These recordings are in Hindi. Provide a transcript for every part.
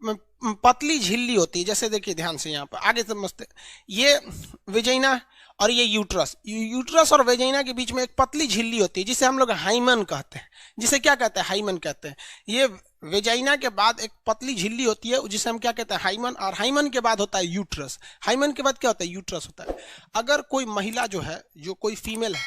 पतली झिल्ली होती है। जैसे देखिए ध्यान से यहाँ पर आगे समझते, ये वेजाइना और ये यूट्रस, यूट्रस और वेजाइना के बीच में एक पतली झिल्ली होती है जिसे हम लोग हाइमन कहते हैं। जिसे क्या कहते हैं? हाइमन कहते हैं। ये वेजाइना के बाद एक पतली झिल्ली होती है जिसे हम क्या कहते हैं? हाइमन। और हाइमन के बाद होता है यूट्रस। हाइमन के बाद क्या होता है? यूट्रस होता है। अगर कोई महिला जो है, जो कोई फीमेल है,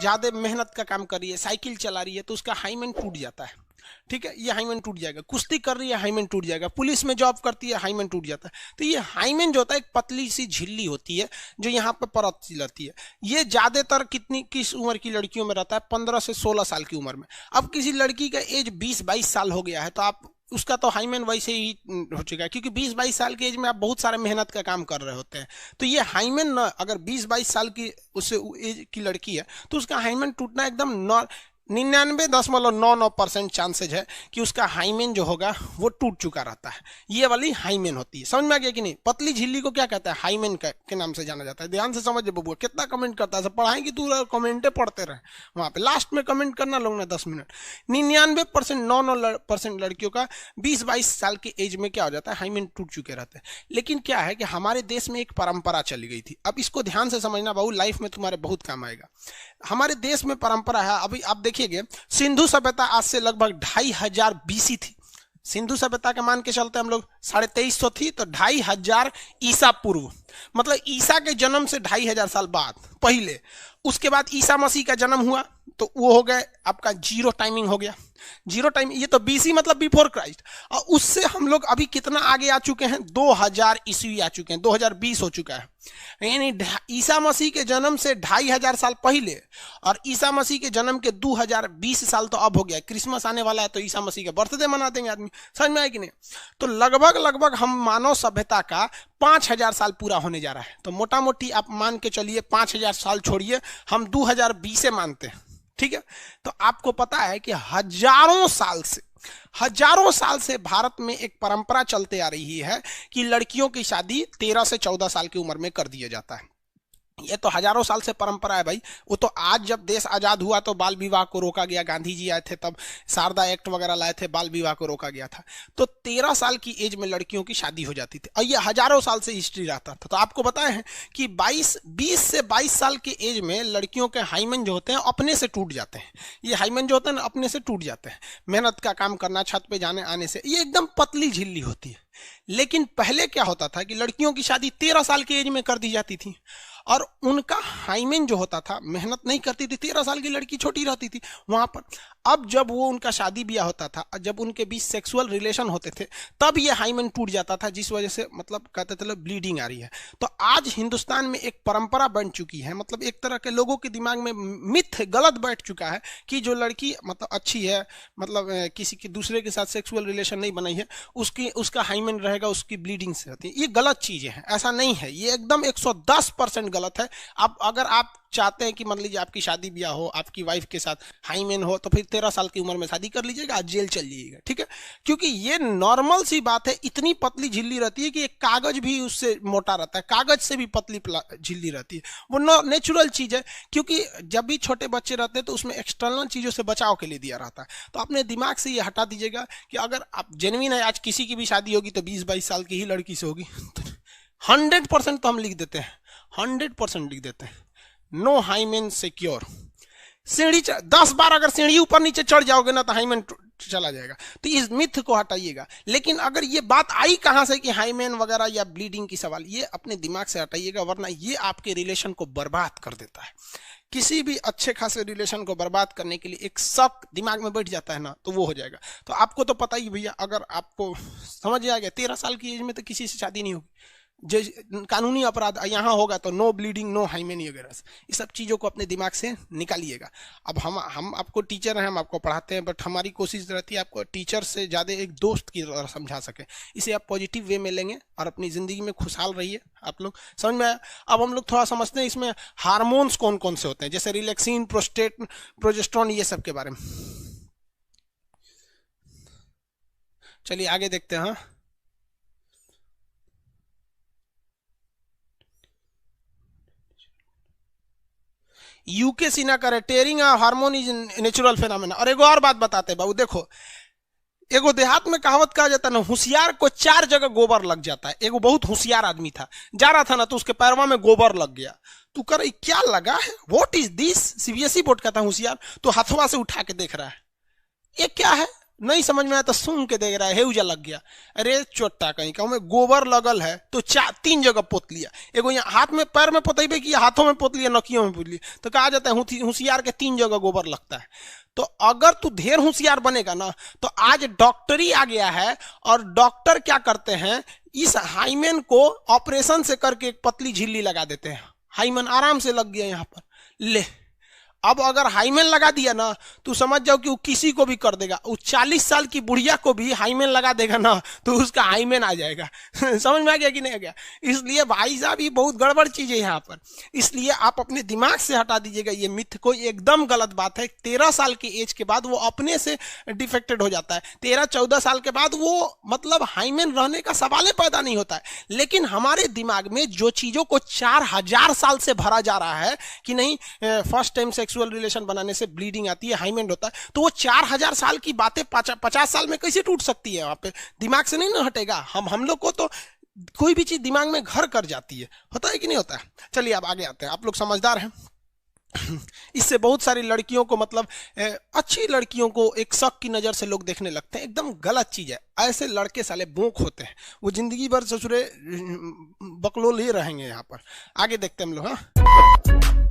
ज्यादा मेहनत का काम कर रही है, साइकिल चला रही है, तो उसका हाइमन टूट जाता है। ठीक है, ये हाइमन टूट जाएगा। कुश्ती कर रही है, हाइमन टूट जाएगा। पुलिस में जॉब करती है, हाइमन टूट जाता है। तो ये हाइमन जो होता है एक पतली सी झिल्ली होती है जो यहाँ पे परत सी रहती है। ये ज्यादातर किस उम्र की लड़कियों में रहता है? 15 से 16 साल की उम्र में। अब किसी लड़की का एज 20-22 साल हो गया है तो आप उसका तो हाइमन वैसे ही हो चुका है, क्योंकि 20-22 साल की एज में आप बहुत सारे मेहनत का काम कर रहे होते हैं। तो ये हाइमन न, अगर 20-22 साल की उससे एज की लड़की है तो उसका हाइमन टूटना एकदम 99.99% चांसेज है कि उसका हाइमेन जो होगा वो टूट चुका रहता है। ये वाली हाइमेन होती है। समझ में आ गया कि नहीं? पतली झिल्ली को क्या कहता है? हाइमेन के नाम से जाना जाता है। ध्यान से समझ बबुआ, कितना कमेंट करता है। पढ़ाएंगे तू कमेंटे पढ़ते रहे, वहां पे लास्ट में कमेंट करना लोग ना 10 मिनट। 99% लड़कियों का 20-22 साल की एज में क्या हो जाता है? हाइमेन टूट चुके रहते हैं। लेकिन क्या है कि हमारे देश में एक परंपरा चली गई थी। अब इसको ध्यान से समझना बाबू, लाइफ में तुम्हारे बहुत काम आएगा। हमारे देश में परंपरा है, अभी आप देखिए, सिंधु सभ्यता आज से लगभग 2500 बीसी थी। सिंधु सभ्यता के मान के चलते हम लोग 2350 थी, तो 2500 ईसा पूर्व, मतलब ईसा के जन्म से 2500 साल बाद पहले। उसके बाद ईसा मसीह का जन्म हुआ तो वो हो गए आपका जीरो टाइमिंग हो गया। जीरो टाइम, ये तो बीसी मतलब बिफोर क्राइस्ट। और उससे हम लोग अभी कितना आगे आ चुके हैं? 2000 ईस्वी आ चुके हैं, 2020 हो चुका है। यानी ईसा मसीह के जन्म से 2500 साल पहले और ईसा मसीह के जन्म के 2020 साल तो अब हो गया। क्रिसमस आने वाला है तो ईसा मसीह का बर्थडे मना देंगे आदमी। समझ में आए कि नहीं? तो लगभग हम मानव सभ्यता का 5000 साल पूरा होने जा रहा है। तो मोटा मोटी आप मान के चलिए 5000 साल छोड़िए, हम 2020 से मानते हैं। ठीक है, तो आपको पता है कि हजारों साल से भारत में एक परंपरा चलते आ रही है कि लड़कियों की शादी 13 से 14 साल की उम्र में कर दिया जाता है। ये तो हजारों साल से परंपरा है भाई। वो तो आज जब देश आजाद हुआ तो बाल विवाह को रोका गया, गांधी जी आए थे तब शारदा एक्ट वगैरह लाए थे, बाल विवाह को रोका गया था। तो 13 साल की एज में लड़कियों की शादी हो जाती थी और ये हजारों साल से हिस्ट्री रहता था। तो आपको बताए हैं कि 20 से 22 साल की एज में लड़कियों के हाइमन जो होते हैं अपने से टूट जाते हैं। ये हाइमन जो होते हैं ना अपने से टूट जाते हैं, मेहनत का काम करना, छत पे जाने आने से। ये एकदम पतली झिल्ली होती है। लेकिन पहले क्या होता था कि लड़कियों की शादी 13 साल की एज में कर दी जाती थी और उनका हाइमेन जो होता था, मेहनत नहीं करती थी, 13 साल की लड़की छोटी रहती थी वहां पर। अब जब वो उनका शादी ब्याह होता था, जब उनके बीच सेक्सुअल रिलेशन होते थे, तब ये हाइमेन टूट जाता था, जिस वजह से मतलब कहते थे ब्लीडिंग आ रही है। तो आज हिंदुस्तान में एक परंपरा बन चुकी है, मतलब एक तरह के लोगों के दिमाग में मिथ गलत बैठ चुका है कि जो लड़की मतलब अच्छी है, मतलब किसी के दूसरे के साथ सेक्सुअल रिलेशन नहीं बनाई है, उसका हाइमेन रहेगा, उसकी ब्लीडिंग से होती है। ये गलत चीजें हैं, ऐसा नहीं है। ये एकदम 110% गलत है। अब अगर आप चाहते हैं कि मान लीजिए आपकी शादी ब्याह हो, आपकी वाइफ के साथ हाइमेन हो, तो फिर 13 साल की उम्र में शादी कर लीजिएगा, आज जेल चल जाइएगा। ठीक है, क्योंकि ये नॉर्मल सी बात है। इतनी पतली झिल्ली रहती है कि एक कागज भी उससे मोटा रहता है, कागज से भी पतली झिल्ली रहती है। वो नेचुरल चीज है, क्योंकि जब भी छोटे बच्चे रहते हैं तो उसमें एक्सटर्नल चीजों से बचाव के लिए दिया रहता है। तो अपने दिमाग से ये हटा दीजिएगा कि अगर आप जेन्युइन है, आज किसी की भी शादी होगी तो 20-22 साल की ही लड़की से होगी। 100% तो हम लिख देते हैं, 100% लिख देते हैं, नो हाइमेन सिक्योर। सीढ़ी 10 बार अगर सीढ़ी ऊपर नीचे चढ़ जाओगे ना तो हाइमेन चला जाएगा। तो इस मिथ को हटाइएगा। लेकिन अगर ये बात आई कहां से कि हाइमेन वगैरह या ब्लीडिंग की सवाल, ये अपने दिमाग से हटाइएगा, वरना ये आपके रिलेशन को बर्बाद कर देता है। किसी भी अच्छे खासे रिलेशन को बर्बाद करने के लिए एक शक दिमाग में बैठ जाता है ना, तो वो हो जाएगा। तो आपको तो पता ही भैया, अगर आपको समझ आ गया 13 साल की एज में तो किसी से शादी नहीं होगी। जो कानूनी अपराध यहाँ होगा तो नो ब्लीडिंग, नो हाइमेन वगैरह, ये सब चीज़ों को अपने दिमाग से निकालिएगा। अब हम आपको टीचर हैं, हम आपको पढ़ाते हैं, बट हमारी कोशिश रहती है आपको टीचर से ज़्यादा एक दोस्त की तरह समझा सके। इसे आप पॉजिटिव वे में लेंगे और अपनी ज़िंदगी में खुशहाल रहिए। आप लोग समझ में आया? अब हम लोग थोड़ा समझते हैं इसमें हार्मोन्स कौन कौन से होते हैं, जैसे रिलैक्सिन, प्रोजेस्टेरोन, ये सब के बारे में। चलिए आगे देखते हैं। यूके सिन्हा करे टेयरिंग हार्मोन इज नेचुरल फेनोमेना। और एक और बात बताते हैं बाबू, देखो एगो देहात में कहावत कहा जाता है ना, होशियार को 4 जगह गोबर लग जाता है। एगो बहुत होशियार आदमी था, जा रहा था ना तो उसके पैरवा में गोबर लग गया। तू कर क्या लगा है, what is this? CBSE board का था होशियार, तो हाथवा से उठा के देख रहा है, ये क्या है, नहीं समझ में आया तो सूंघ के देख रहा है, हेउजा लग गया। अरे चोट्टा कहीं का, में गोबर लगल है तो 3 जगह पोत लिया। एगो यहाँ हाथ में पैर में पोतेबे किया, हाथों में पोत लिया, नकियों में पोत लिया। तो कहा जाता है होशियार के 3 जगह गोबर लगता है। तो अगर तू ढेर होशियार बनेगा ना, तो आज डॉक्टरी आ गया है, और डॉक्टर क्या करते हैं, इस हाइमेन को ऑपरेशन से करके एक पतली झिल्ली लगा देते हैं। हाइमेन आराम से लग गया यहाँ पर, ले। अब अगर हाइमेन लगा दिया ना, तो समझ जाओ कि वो किसी को भी कर देगा। वो 40 साल की बुढ़िया को भी हाइमेन लगा देगा ना, तो उसका हाइमेन आ जाएगा। समझ में आ गया कि नहीं आ गया? इसलिए भाई साहब ये बहुत गड़बड़ चीज है यहाँ पर। इसलिए आप अपने दिमाग से हटा दीजिएगा ये मिथ को, एकदम गलत बात है। 13 साल की एज के बाद वो अपने से डिफेक्टेड हो जाता है। 13-14 साल के बाद वो मतलब हाइमेन रहने का सवाल ही पैदा नहीं होता है। लेकिन हमारे दिमाग में जो चीजों को 4000 साल से भरा जा रहा है कि नहीं, फर्स्ट टाइम सेक्सुअल रिलेशन बनाने से ब्लीडिंग आती है, हाइमेन होता है, तो वो 4000 साल की बातें 50 साल में कैसे टूट सकती है? वहां पे दिमाग से नहीं ना हटेगा। हम लोग को तो कोई भी चीज दिमाग में घर कर जाती है, होता है कि नहीं होता है? चलिए अब आगे आते हैं, आप लोग समझदार हैं। इससे बहुत सारी लड़कियों को मतलब अच्छी लड़कियों को एक शक की नजर से लोग देखने लगते हैं, एकदम गलत चीज है। ऐसे लड़के साले बोंक होते हैं, वो जिंदगी भर ससुरे बकलोल ही रहेंगे। यहाँ पर आगे देखते हैं हम लोग। हाँ,